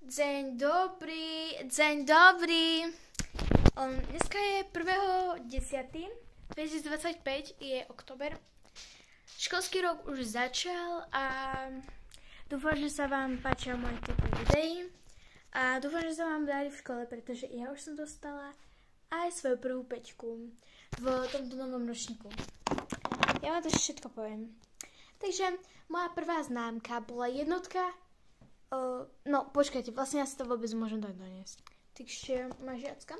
Deň dobrý. Dneska je 1.10.2025, je október. Školský rok už začal a dúfam, že sa vám páčia moje typy videí. A dúfam, že sa vám darí v škole, pretože ja už som dostala aj svoju prvú 5 v tomto novom ročníku. Ja vám to všetko poviem. Takže moja prvá známka bola jednotka. No, počkajte, vlastne ja si to vôbec môžem doniesť. Takže moja žiacka.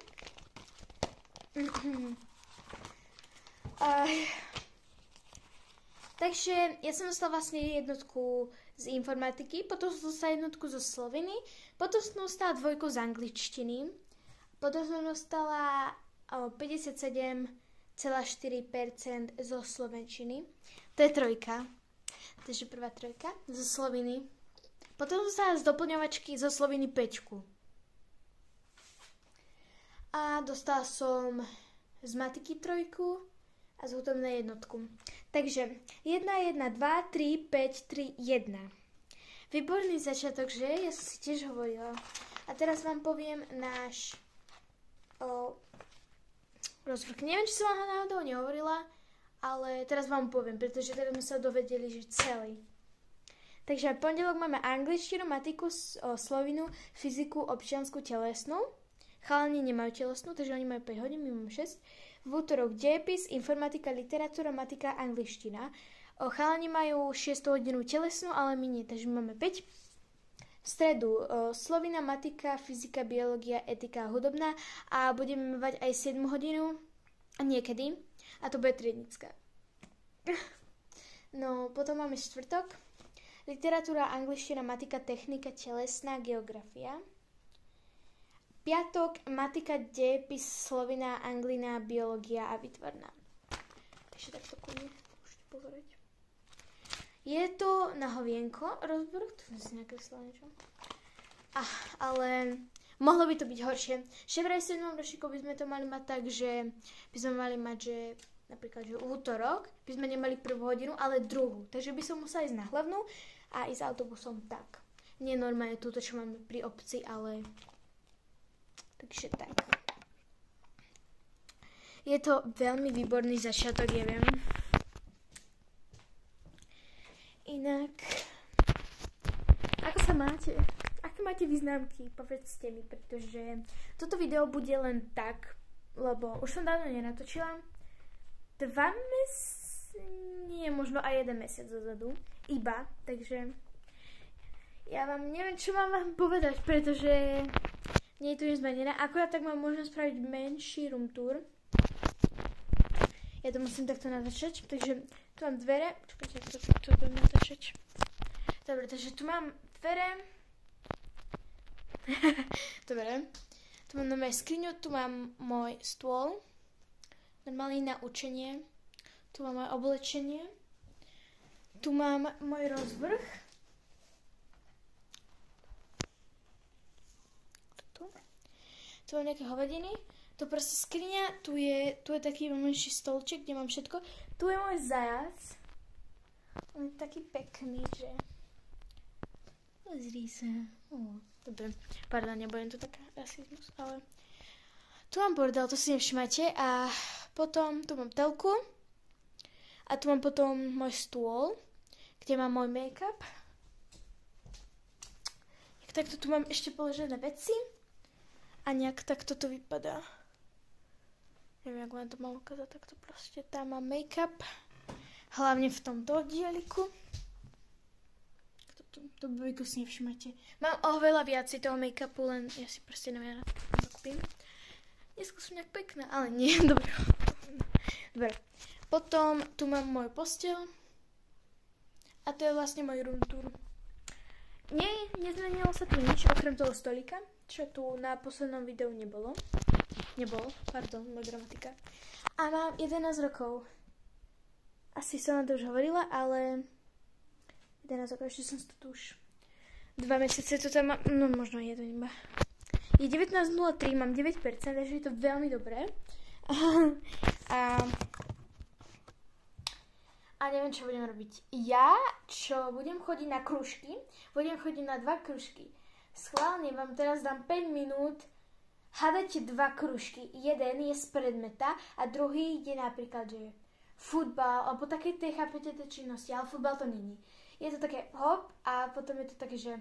Takže ja som dostala vlastne jednotku z informatiky, potom som dostala jednotku zo sloviny, potom som dostala dvojku z angličtiny, potom som dostala 57,4% zo slovenčiny. To je trojka. Takže prvá trojka zo sloviny. Potom som dostala z doplňovačky zo sloviny 5. A dostala som z matiky 3 a z hudobnej jednotku. Takže 1, 1, 2, 3, 5, 3, 1. Výborný začiatok, že? Ja som si tiež hovorila. A teraz vám poviem náš rozvrh. Neviem, či som vám ho náhodou nehovorila, ale teraz vám poviem, pretože teraz sme sa dovedeli, že celý. Takže v pondelok máme angličtinu, matiku, slovinu, fyziku, občiansku, telesnú. Chalani nemajú telesnú, takže oni majú 5 hodín, my máme 6. V útorok dejepis, informatika, literatúra, matika, angličtina. Chalani majú 6 hodinu telesnú, ale my nie, takže my máme 5. V stredu slovina, matika, fyzika, biológia, etika, hudobná a budeme mať aj 7 hodinu niekedy a to bude triednická. No, potom máme štvrtok. Literatúra, angličtina, matika, technika, telesná, geografia. Piatok, matika, dejepis, slovina, anglina, biológia a výtvarná. Takže takto kľudne môžete pozerať. Je to na hovienko rozbor, tu som si nakreslila niečo. Ale mohlo by to byť horšie. Že vraj 7. ročníku by sme to mali mať tak, že by sme mali mať, že napríklad, že útorok by sme nemali prvú hodinu, ale druhú. Takže by som musela ísť na hlavnú a ísť autobusom tak. Nie normálne túto, čo máme pri obci, ale takže tak. Je to veľmi výborný začiatok, ja viem. Inak, ako sa máte? Aké máte významky? Povedzte mi, pretože toto video bude len tak, lebo už som dávno nenatočila. 2 nie, možno aj 1 mesiac dozadu. Iba, takže ja vám neviem, čo mám vám povedať, pretože nie je tu nič zmenené. Akorát tak mám možnosť spraviť menší room tour. Ja to musím takto natáčať, takže tu mám dvere. Počkajte, to budem natáčať. Dobre, takže tu mám dvere. Dobre. Tu mám nové skriňu, tu mám môj stôl. Normálne na učenie. Tu mám moje oblečenie. Tu mám môj rozvrh. Tu mám nejaké hovadiny. Tu proste skriňa. Tu je taký menší stolček, kde mám všetko. Tu je môj zajac. On je taký pekný, že... Pozri sa. Dobre. Pardon, nebudem to taká rasizmus, ale... Tu mám bordel, to si nevšimajte. A potom tu mám telku. A tu mám potom môj stôl, kde mám môj make-up. Takto tu mám ešte položené veci. A nejak takto to vypadá. Neviem, ako vám to mám ukázať, takto proste. Tam mám make-up. Hlavne v tomto dieliku. To bojko si nevšimajte. Mám oveľa viacej toho make-upu, len ja si proste neviem, na to kúpim. Dneska som nejak pekná, ale nie, dobre. Dobre. Potom tu mám môj posteľ. A to je vlastne môj room tour. Nezmenilo sa tu nič, okrem toho stolika, čo tu na poslednom videu nebolo. Moja gramatika. A mám 11 rokov. Asi som vám to už hovorila, ale 11 rokov, ešte som tu už 2 mesiace to tam mám, no možno jeden iba. Je 19.03, mám 9%, takže je to veľmi dobré. A neviem, čo budem robiť. Ja, čo budem chodiť na krúžky, budem chodiť na 2 krúžky. schválne vám teraz dám 5 minút, hádajte dva kružky. Jeden je z predmeta a druhý je napríklad, že futbal, alebo také tie, chápete, tie činnosti, ale futbal to není. Je to také hop a potom je to také, že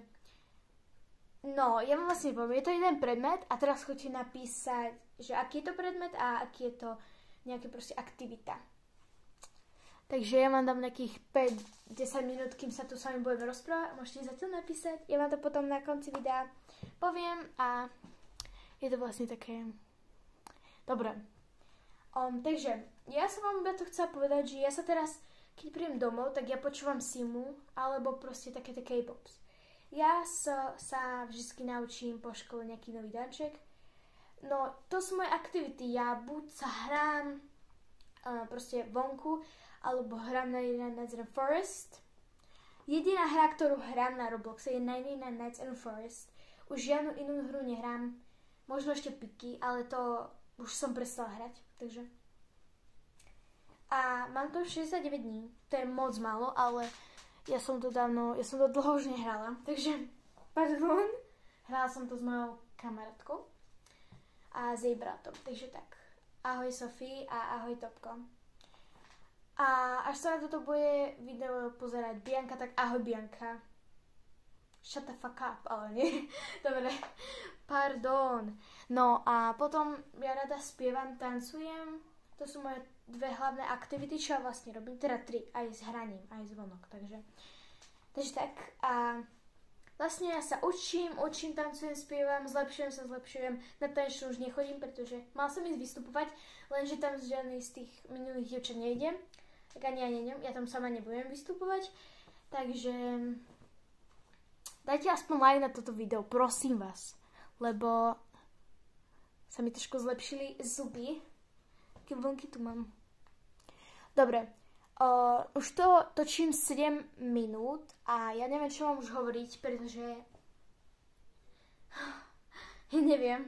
no, ja vám vlastne poviem, je to jeden predmet a teraz chodíte napísať, že aký je to predmet a aký je to nejaká proste aktivita. Takže ja vám dám nejakých 5-10 minút, kým sa tu s vami budeme rozprávať. Môžete zatiaľ napísať. Ja vám to potom na konci videa poviem a je to vlastne také dobre. Takže ja som vám iba to chcela povedať, že ja sa teraz, keď príjem domov, tak ja počúvam Simu alebo proste také K-pops. Ja sa vždy naučím po škole nejaký nový danček. No, to sú moje aktivity. Ja buď sa hrám proste vonku, alebo hrám na 99 Nights in the Forest. Jediná hra, ktorú hrám na Robloxe je 99 Nights in the Forest. Už žiadnu inú hru nehrám. Možno ešte Piky, ale to už som prestala hrať. Takže. A mám to 69 dní. To je moc málo, ale ja som to dlho už nehrala. Takže, pardon. Hrala som to s mojou kamarátkou a s jej bratom. Takže tak. Ahoj Sofii a ahoj Topko. A až sa na toto bude video pozerať Bianka, tak ahoj Bianka. Shut the fuck up, ale nie. Dobre, pardon. No a potom ja rada spievam, tancujem. To sú moje dve hlavné aktivity, čo ja vlastne robím. Teda 3, aj s hraním, aj zvonok. Takže tak. A vlastne ja sa učím, tancujem, spievam, zlepšujem. Na tanečnú už nechodím, pretože mal som ísť vystupovať, lenže tam žiadny z tých minulých dievčat nejdem. Tak ani ja nejdem, ja tam sama nebudem vystupovať. Takže dajte aspoň like na toto video, prosím vás. Lebo sa mi trošku zlepšili zuby. Aké vlnky tu mám. Dobre, už to točím 7 minút a ja neviem, čo mám už hovoriť, pretože ja neviem.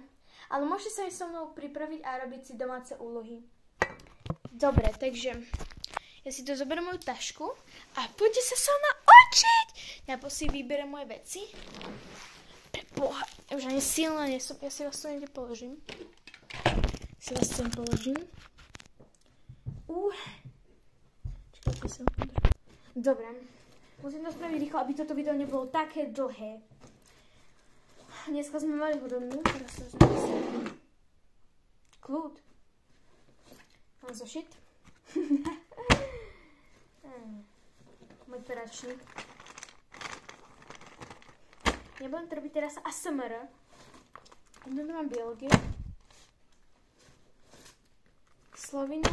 Ale môžete sa aj so mnou pripraviť a robiť si domáce úlohy. Dobre, takže ja si to zoberiem moju tašku a poďte sa so mnou učiť. Ja si vyberiem moje veci. Preboha, ja už ani silná nie som. Ja si vás tu niekde položím. Čakajte sa. Dobre. Musím to spraviť rýchlo, aby toto video nebolo také dlhé. Dneska sme mali hudobnú. Teraz sa zapísať. Kľud. Mám zošit. Môj peračník. Nebudem to robiť teraz ASMR. Jedno mám biológiu. Slovinu.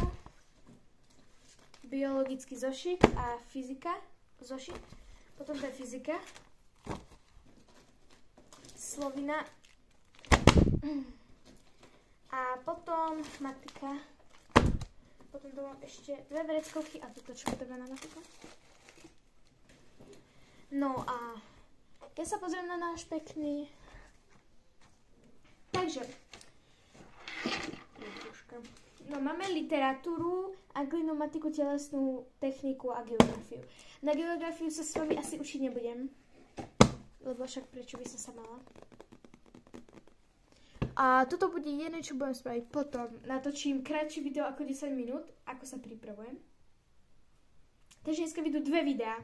Biologický zošit a fyzika. Zošit. Potom to je fyzika. Slovina. A potom matika. Potom tu mám ešte dve vreckovky a toto čo potrebujem na matiku. No a ja sa pozriem na náš pekný. Takže. No máme literatúru, anglinu, matiku, telesnú techniku a geografiu. Na geografiu sa s vami asi učiť nebudem. Lebo však prečo by som sa mala. A toto bude jedno, čo budem spraviť. Potom natočím kratšie video ako 10 minút, ako sa pripravujem. Takže dneska vidú dve videá.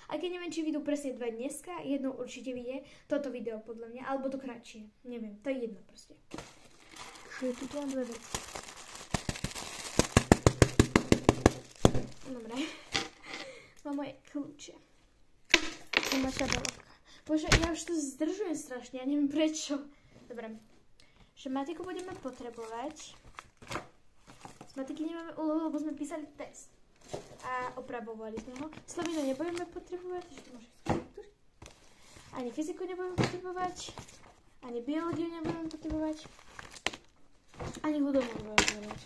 A keď neviem, či vidú presne dve dneska, jedno určite vidie toto video podľa mňa, alebo to kratšie. Neviem, to je jedno proste. Tu mám dve veci. Dobre. Mám moje kľúče. To má šabelovka. Bože, ja už to zdržujem strašne, ja neviem prečo. Dobre. Že matiku budeme potrebovať. Z matiky nemáme úlohu, lebo sme písali test. A opravovali sme ho. Slovinu nebudeme potrebovať. Ani fyziku nebudeme potrebovať. Ani biológiu nebudeme potrebovať. Ani hudobnú nebudeme potrebovať.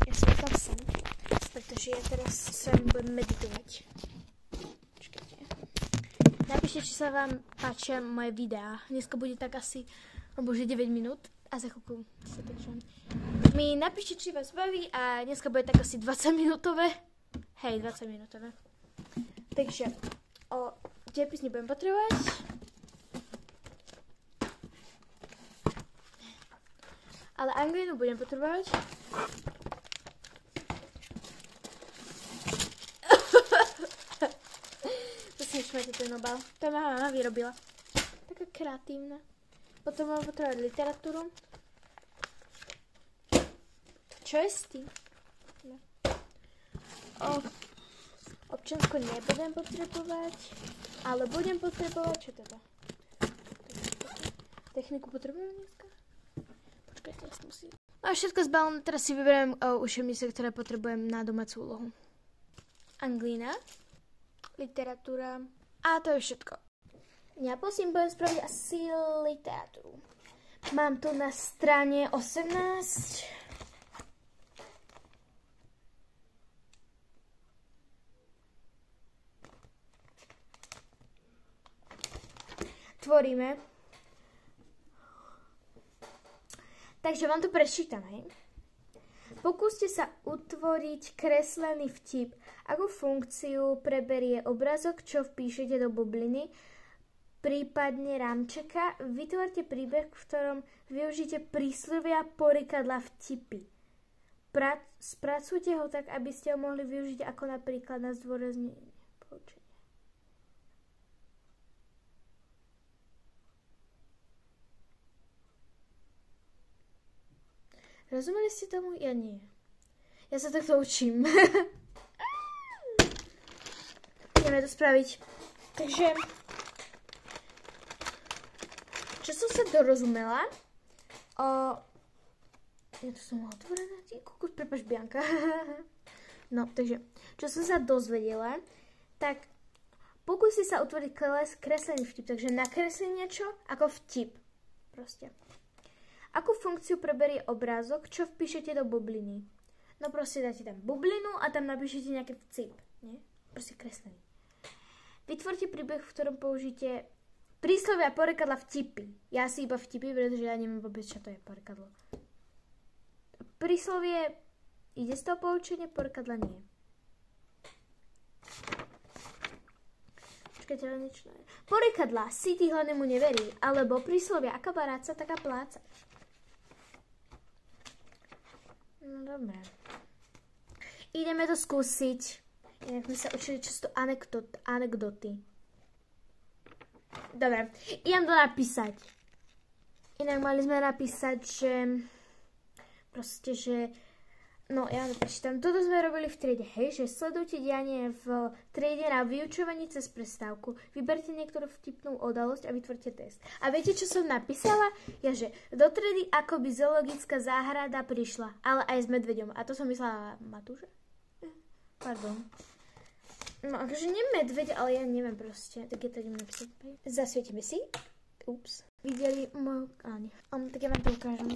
Ja som tam sem, pretože ja teraz s vami budem meditovať. Počkajte. Napíšte, či sa vám páčia moje videá. Dneska bude tak asi, alebo už je 9 minút a za chvíľku sa takže. Mi napíšte, či vás baví a dneska bude tak asi 20 minútové. Hej, 20 minútové. Takže, Dejepis nebudem potrebovať. Ale anglínu budem potrebovať. Máte ten obal. To ma mama vyrobila. Taká kreatívna. Potom mám potrebovať literatúru. Čo je s tým? No. Občiansku nebudem potrebovať, ale budem potrebovať, čo teda? Techniku potrebujem dneska? Počkajte, ja musím. No a všetko zbalím, teraz si vyberiem učebnice, ktoré potrebujem na domácu úlohu. Anglína, literatúra, a to je všetko. Ja prosím, budem spraviť asi literatúru. Mám tu na strane 18. Tvoríme. Takže vám to prečítam, hej. Pokúste sa utvoriť kreslený vtip. Akú funkciu preberie obrazok, čo vpíšete do bubliny, prípadne rámčeka. Vytvorte príbeh, v ktorom využite príslovia, porekadla, vtipy. Spracujte ho tak, aby ste ho mohli využiť ako napríklad na zdôraznenie poučenia. Rozumeli ste tomu? Ja nie. Ja sa takto učím. Ideme to spraviť. Takže, čo som sa dorozumela? Ja to som mala otvorené. Kúkuť, prepáč, Bianka. No, takže, čo som sa dozvedela, tak pokúsi sa utvoriť kreslený vtip. Takže nakresli niečo ako vtip. Proste. Akú funkciu preberie obrázok, čo vpíšete do bubliny? No proste dáte tam bublinu a tam napíšete nejaký vtip. Nie? Proste kreslený. Vytvorte príbeh, v ktorom použijete príslovia, porekadla, vtipy. Ja si iba vtipy, pretože ja neviem vôbec, čo to je porekadlo. Príslovie ide z toho poučenia, porekadla nie. Počkajte, ale nič nie. Porekadla, si ty hlavnému neverí, alebo príslovia, aká baráca, taká pláca. No dobré. Ideme to skúsiť. Inak sme sa učili často anekdoty. Dobre, idem to napísať. Inak mali sme napísať, že proste, že no, ja to prečítam. Toto sme robili v triede, hej, že sledujte dianie v triede na vyučovaní cez prestávku. Vyberte niektorú vtipnú udalosť a vytvorte test. A viete, čo som napísala? Ja, že do triedy akoby zoologická záhrada prišla, ale aj s medveďom. A to som myslela Matúša? Pardon. No, akože nie medveď, ale ja neviem proste. Tak ja to idem napísať. Zasvietime si. Ups. Videli moju... tak ja vám to ukážem.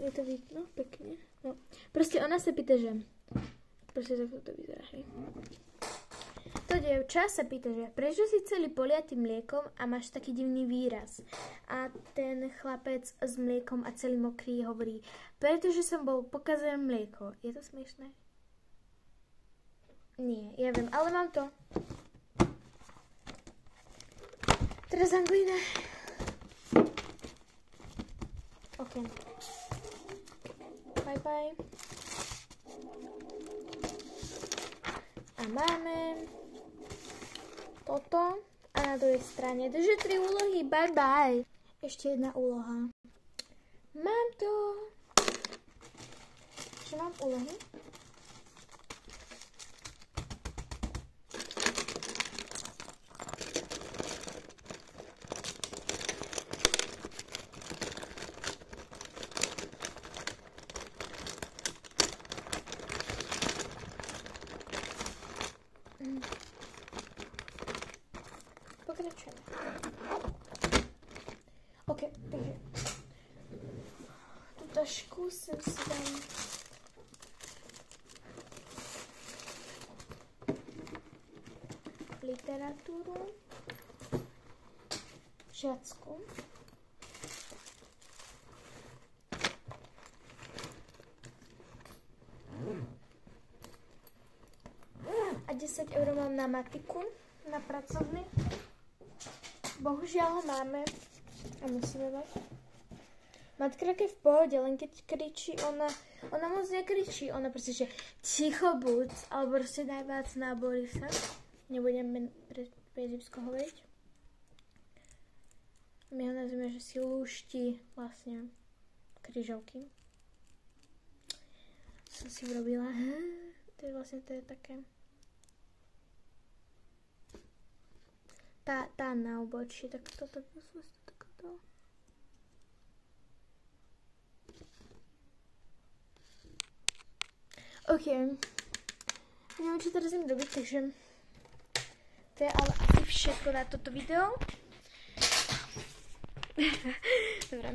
Je to vidno pekne. No. Proste ona sa pýta, že... Proste takto to vyzerá, hej. To dievča sa pýta, že prečo si celý poliatý mliekom a máš taký divný výraz? A ten chlapec s mliekom a celý mokrý hovorí, pretože som bol pokazené mlieko. Je to smiešné? Nie, ja viem, ale mám to. Teraz anglína. OK. Bye bye. A máme toto a na druhej strane. Takže 3 úlohy. Bye bye. Ešte jedna úloha. Mám to. Čo mám úlohy? Pokračujeme. OK, takže tu tašku sem si dám literatúru, žacku, a 10 eur mám na matiku, na pracovný. Bohužiaľ ho máme a musíme mať. Matka je v pohode, len keď kričí, ona moc nekričí, ona proste, že ticho buď, alebo proste najviac náborí sa. Nebudem pre Egyptsko hovoriť. My ho nazveme, že si lúšti vlastne križovky. Som si urobila, to je také. Tá na obočí, tak toto takto. OK. Neviem, čo teraz idem robiť, takže to je ale asi všetko na toto video. Dobre.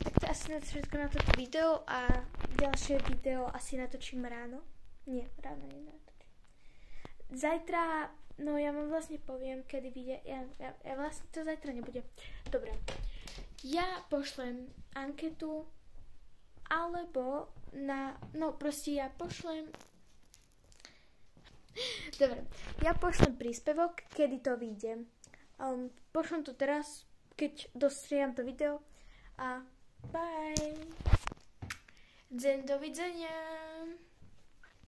Tak to je asi všetko na toto video a ďalšie video asi natočím ráno. Nie, ráno nenatočím. Zajtra, no ja vám vlastne poviem, kedy vyjde. Ja vlastne to zajtra nebude. Dobre. Ja pošlem anketu alebo ja pošlem dobre, ja pošlem príspevok, kedy to vyjde. Pošlem to teraz, keď dostriam to video a bye. Dovidenia.